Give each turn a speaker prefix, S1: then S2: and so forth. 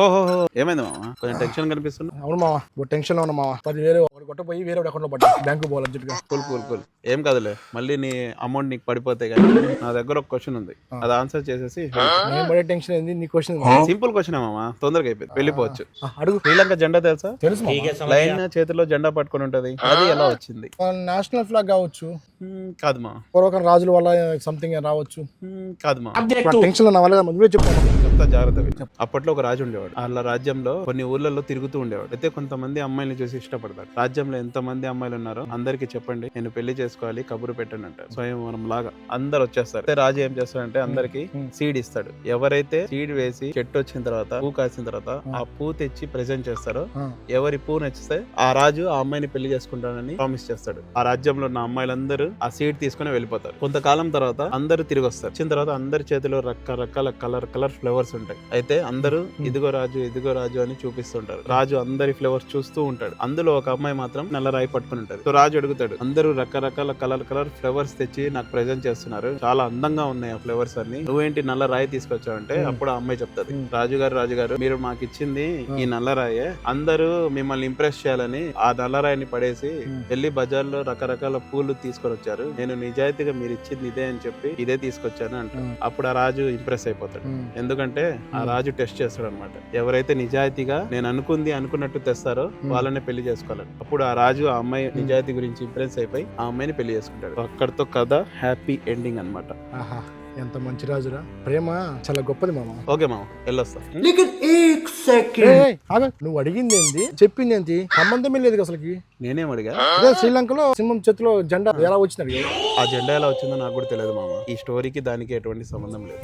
S1: ఓహో, ఏమైంది మామ? కొంచెం టెన్షన్ కనిపిస్తుంది.
S2: అవును మామ, టెన్షన్ లో ఉన్నా మామ. 10,000 ఒకటి కొట్టపోయి వేరే అకౌంట్ లో పడ్డా. బ్యాంకు పోవాలి అర్జెంట్ గా.
S1: కూల్. ఏం కాదులే, మళ్ళీ నీ అమౌంట్ నీకు పడిపోతాయి. కానీ నా దగ్గర ఒక క్వశ్చన్ ఉంది, అది ఆన్సర్ చేసేసి
S2: నేను పడే టెన్షన్ ఏంది, నీ క్వశ్చన్
S1: సింపుల్ క్వశ్చన్ మామ, తొందరగా అయిపోయింది, వెళ్ళిపోవచ్చు.
S2: అడుగు.
S1: శ్రీలంక జెండా తెలుసా?
S2: తెలుసు మామ.
S1: లైన్ చేతిలో జెండా పట్టుకొని ఉంటది, అది ఎలా వచ్చింది?
S2: నేషనల్ ఫ్లాగ్ కావచ్చు,
S1: కాదు మా.
S2: పూర్వకం రాజుల వల్ల సంథింగ్ రావచ్చు.
S1: కాదు మా.
S2: టెన్షన్ లో నా వల్ల నువ్వే చెప్పు.
S1: చెప్తా జాగ్రత్తగా. అప్పట్లో ఒక రాజు ఉండేవాడు. వాళ్ళ రాజ్యంలో కొన్ని ఊర్లలో తిరుగుతూ ఉండేవాడు. అయితే కొంతమంది అమ్మాయిని చూసి ఇష్టపడతాడు. రాజ్యంలో ఎంత మంది అమ్మాయిలు ఉన్నారో అందరికి చెప్పండి, నేను పెళ్లి చేసుకోవాలి, కబురు పెట్టండి అంటారు. స్వయంవరం లాగా అందరు వచ్చేస్తారు. అయితే రాజు ఏం చేస్తాడంటే అందరికి సీడ్ ఇస్తాడు. ఎవరైతే సీడ్ వేసి చెట్టు వచ్చిన తర్వాత, పూ కాసిన తర్వాత ఆ పూ తెచ్చి ప్రెజెంట్ చేస్తారో, ఎవరి పూ నచ్చితే ఆ రాజు ఆ అమ్మాయిని పెళ్లి చేసుకుంటానని ప్రామిస్ చేస్తాడు. ఆ రాజ్యంలో ఉన్న అమ్మాయిలందరూ ఆ సీడ్ తీసుకుని వెళ్ళిపోతారు. కొంతకాలం తర్వాత అందరూ తిరిగి వస్తారు. వచ్చిన తర్వాత అందరి చేతిలో రకరకాల కలర్ ఫ్లేవర్స్ ఉంటాయి. అయితే అందరూ ఇదిగో రాజు అని చూపిస్తుంటారు. రాజు అందరి ఫ్లేవర్స్ చూస్తూ ఉంటాడు. అందులో ఒక అమ్మాయి మాత్రం నల్ల రాయి పట్టుకుని ఉంటది. సో రాజు అడుగుతాడు, అందరూ రకరకాల కలర్ ఫ్లేవర్స్ తెచ్చి నాకు ప్రెజెంట్ చేస్తున్నారు, చాలా అందంగా ఉన్నాయి ఆ ఫ్లేవర్స్ అన్ని, నువ్వేంటి నల్ల రాయి తీసుకొచ్చావు అంటే అప్పుడు ఆ అమ్మాయి చెప్తాది, రాజుగారు మీరు మాకు ఇచ్చింది ఈ నల్ల రాయే, అందరూ మిమ్మల్ని ఇంప్రెస్ చేయాలని ఆ నల్ల రాయిని పడేసి వెళ్ళి బజార్లో రకరకాల పూలు తీసుకొని వచ్చారు, నేను నిజాయితీగా మీరు ఇచ్చింది ఇదే అని చెప్పి ఇదే తీసుకొచ్చాను అంట. అప్పుడు ఆ రాజు ఇంప్రెస్ అయిపోతాడు. ఎందుకంటే ఆ రాజు టెస్ట్ చేస్తాడు అనమాట. ఎవరైతే నిజాయితీగా నేను అనుకున్నట్టు తెస్తారో వాళ్ళనే పెళ్లి చేసుకోవాలని. అప్పుడు ఆ రాజు ఆ అమ్మాయి నిజాయితీ గురించి ఇంప్రెస్ అయిపోయి ఆ అమ్మాయిని పెళ్లి చేసుకుంటాడు. అక్కడితో కథ హ్యాపీ ఎండింగ్ అనమాట.
S2: ఎంత మంచి రాజురా, ప్రేమ చాలా గొప్పది మామ.
S1: ఓకే మామ, వెళ్ళొస్తా.
S2: నువ్వు అడిగింది ఏంది, చెప్పింది ఏంటి, సంబంధమే లేదు అసలుకి.
S1: నేనేం అడిగా?
S2: అదే శ్రీలంకలో సింహం చేతిలో జెండా ఎలా వచ్చింది?
S1: ఆ జెండా ఎలా వచ్చిందో నాకు కూడా తెలియదు మామ. ఈ స్టోరీకి దానికి ఎటువంటి సంబంధం లేదు.